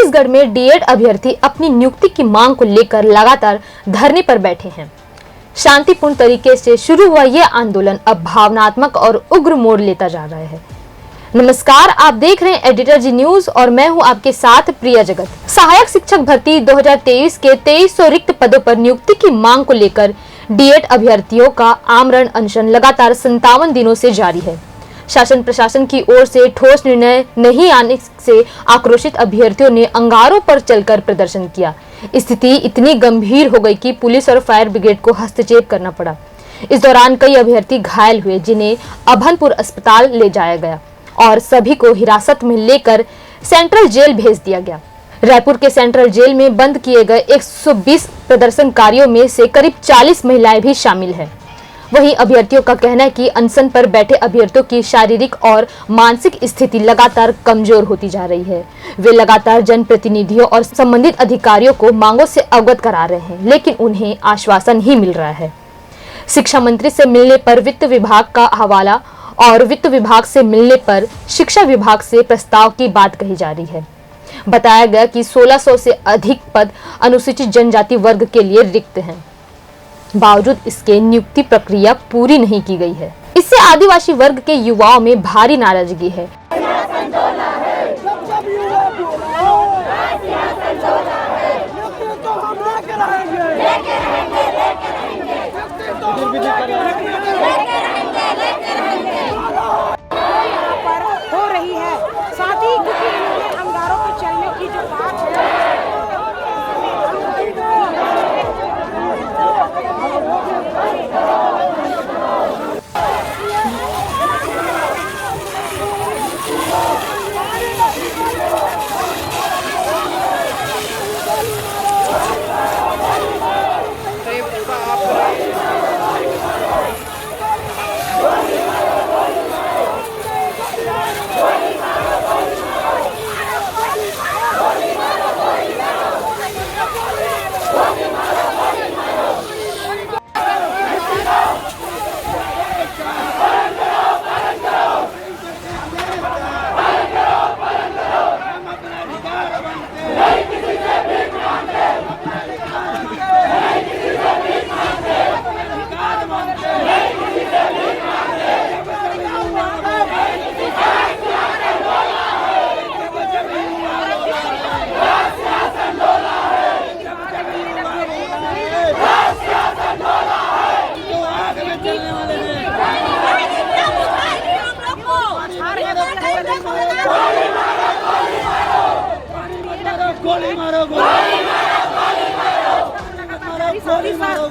छत्तीसगढ़ में डीएड अभ्यर्थी अपनी नियुक्ति की मांग को लेकर लगातार धरने पर बैठे हैं। शांतिपूर्ण तरीके से शुरू हुआ यह आंदोलन अब भावनात्मक और उग्र मोड़ लेता जा रहा है। नमस्कार, आप देख रहे हैं एडिटर जी न्यूज और मैं हूं आपके साथ प्रिया जगत। सहायक शिक्षक भर्ती 2023 के 2300 रिक्त पदों पर नियुक्ति की मांग को लेकर डीएड अभ्यर्थियों का आमरण अनशन लगातार 57 दिनों से जारी है। शासन प्रशासन की ओर से ठोस निर्णय नहीं आने से आक्रोशित अभ्यर्थियों ने अंगारों पर चलकर प्रदर्शन किया। स्थिति इतनी गंभीर हो गई कि पुलिस और फायर ब्रिगेड को हस्तक्षेप करना पड़ा। इस दौरान कई अभ्यर्थी घायल हुए, जिन्हें अभनपुर अस्पताल ले जाया गया और सभी को हिरासत में लेकर सेंट्रल जेल भेज दिया गया। रायपुर के सेंट्रल जेल में बंद किए गए 120 प्रदर्शनकारियों में से करीब 40 महिलाएं भी शामिल हैं। वहीं अभ्यर्थियों का कहना है कि अनशन पर बैठे अभ्यर्थियों की शारीरिक और मानसिक स्थिति लगातार कमजोर होती जा रही है। वे लगातार जनप्रतिनिधियों और संबंधित अधिकारियों को मांगों से अवगत करा रहे हैं, लेकिन उन्हें आश्वासन ही मिल रहा है। शिक्षा मंत्री से मिलने पर वित्त विभाग का हवाला और वित्त विभाग से मिलने पर शिक्षा विभाग से प्रस्ताव की बात कही जा रही है। बताया गया कि 1600 से अधिक पद अनुसूचित जनजाति वर्ग के लिए रिक्त हैं। बावजूद इसके नियुक्ति प्रक्रिया पूरी नहीं की गई है। इससे आदिवासी वर्ग के युवाओं में भारी नाराजगी है। हो रही है साथ ही क्योंकि इन्होंने अंगारों पर चलने की जो बात है गोली मारो, गोली मारो,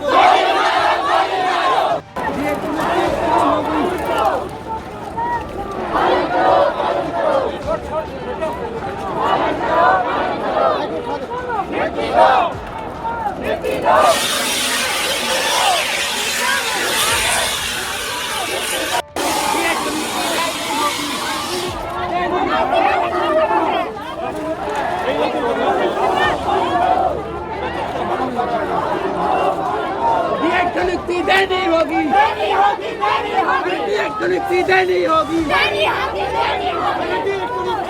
देनी होगी, देनी होगी, देनी होगी, देनी होगी,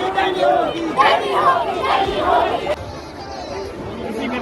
देनी होगी, देनी होगी, देनी होगी। इसी में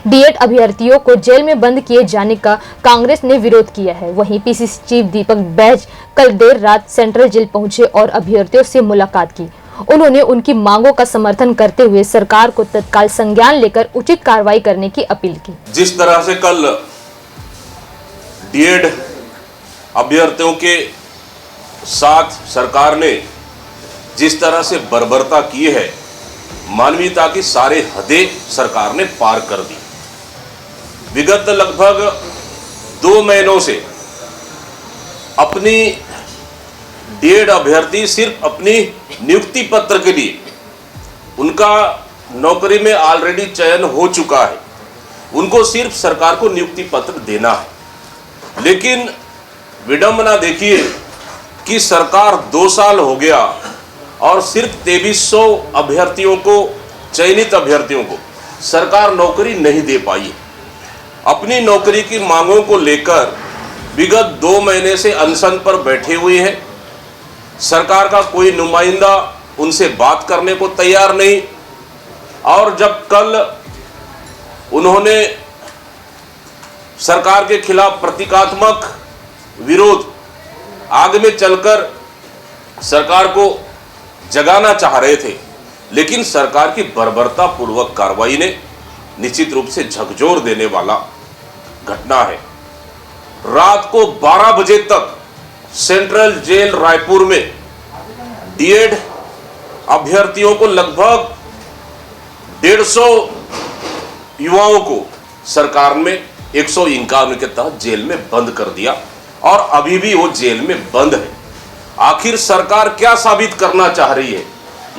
डीएड अभ्यर्थियों को जेल में बंद किए जाने का कांग्रेस ने विरोध किया है। वहीं पीसीसी चीफ दीपक बैज कल देर रात सेंट्रल जेल पहुंचे और अभ्यर्थियों से मुलाकात की। उन्होंने उनकी मांगों का समर्थन करते हुए सरकार को तत्काल संज्ञान लेकर उचित कार्रवाई करने की अपील की। जिस तरह से कल डीएड अभ्यर्थियों के साथ सरकार ने जिस तरह से बर्बरता की है, मानवीयता की सारे हदें सरकार ने पार कर दी। विगत लगभग 2 महीनों से अपनी डीएड अभ्यर्थी सिर्फ अपनी नियुक्ति पत्र के लिए, उनका नौकरी में ऑलरेडी चयन हो चुका है, उनको सिर्फ सरकार को नियुक्ति पत्र देना है। लेकिन विडंबना देखिए कि सरकार 2 साल हो गया और सिर्फ 2300 अभ्यर्थियों को, चयनित अभ्यर्थियों को सरकार नौकरी नहीं दे पाई। अपनी नौकरी की मांगों को लेकर विगत 2 महीने से अनशन पर बैठे हुए हैं। सरकार का कोई नुमाइंदा उनसे बात करने को तैयार नहीं। और जब कल उन्होंने सरकार के खिलाफ प्रतीकात्मक विरोध आग में चलकर सरकार को जगाना चाह रहे थे, लेकिन सरकार की बर्बरता पूर्वक कार्रवाई ने निश्चित रूप से झकझोर देने वाला घटना है। रात को 12 बजे तक सेंट्रल जेल रायपुर में डीएड अभ्यर्थियों को लगभग 150 युवाओं को सरकार ने 151 के तहत जेल में बंद कर दिया और अभी भी वो जेल में बंद है। आखिर सरकार क्या साबित करना चाह रही है?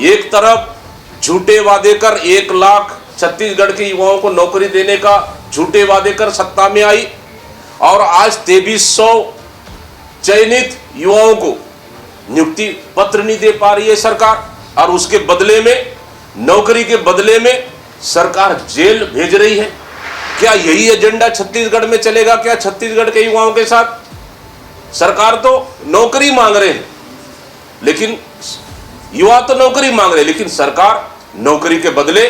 एक तरफ झूठे वादे कर 1 लाख छत्तीसगढ़ के युवाओं को नौकरी देने का झूठे वादे कर सत्ता में आई और आज 2300 चयनित युवाओं को नियुक्ति पत्र नहीं दे पा रही है सरकार, और उसके बदले में, नौकरी के बदले में सरकार जेल भेज रही है। क्या यही एजेंडा छत्तीसगढ़ में चलेगा? क्या छत्तीसगढ़ के युवाओं के साथ? सरकार तो नौकरी मांग रहे हैं, लेकिन युवा तो नौकरी मांग रहे हैं, लेकिन सरकार नौकरी के बदले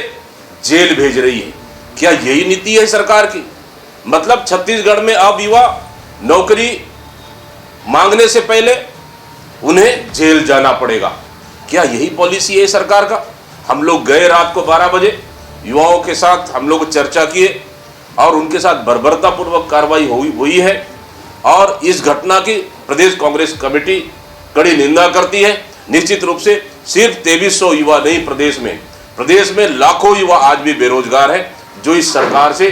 जेल भेज रही है। क्या यही नीति है सरकार की? मतलब छत्तीसगढ़ में अब युवा नौकरी मांगने से पहले उन्हें जेल जाना पड़ेगा। क्या यही पॉलिसी है सरकार का? हम लोग गए रात को 12 बजे, युवाओं के साथ हम लोग चर्चा किए और उनके साथ बर्बरतापूर्वक कार्रवाई हुई है और इस घटना की प्रदेश कांग्रेस कमेटी कड़ी निंदा करती है। निश्चित रूप से सिर्फ 2300 युवा नहीं, प्रदेश में लाखों युवा आज भी बेरोजगार हैं, जो इस सरकार से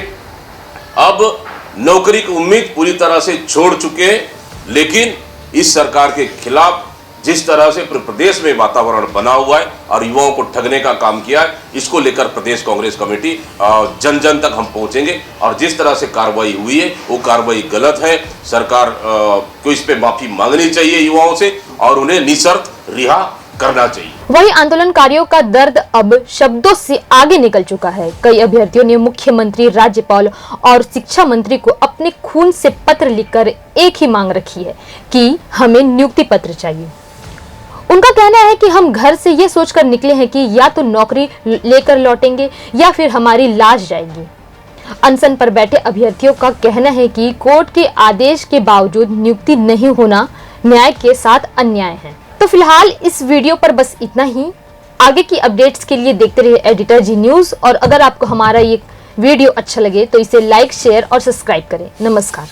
अब नौकरी की उम्मीद पूरी तरह से छोड़ चुके हैं। लेकिन इस सरकार के खिलाफ जिस तरह से प्रदेश में वातावरण बना हुआ है और युवाओं को ठगने का काम किया है, इसको लेकर प्रदेश कांग्रेस कमेटी जन जन तक हम पहुंचेंगे और जिस तरह से कार्रवाई हुई है वो कार्रवाई गलत है। सरकार को इस पे माफी मांगनी चाहिए युवाओं से और उन्हें निशर्त रिहा करना चाहिए। वही आंदोलनकारियों का दर्द अब शब्दों से आगे निकल चुका है। कई अभ्यर्थियों ने मुख्यमंत्री, राज्यपाल और शिक्षा मंत्री को अपने खून से पत्र लिखकर एक ही मांग रखी है कि हमें नियुक्ति पत्र चाहिए। उनका कहना है कि हम घर से ये सोचकर निकले हैं कि या तो नौकरी लेकर लौटेंगे या फिर हमारी लाश जाएगी। अनशन पर बैठे अभ्यर्थियों का कहना है कि कोर्ट के आदेश के बावजूद नियुक्ति नहीं होना न्याय के साथ अन्याय है। तो फिलहाल इस वीडियो पर बस इतना ही। आगे की अपडेट्स के लिए देखते रहिए एडिटर जी न्यूज़, और अगर आपको हमारा ये वीडियो अच्छा लगे तो इसे लाइक, शेयर और सब्सक्राइब करें। नमस्कार।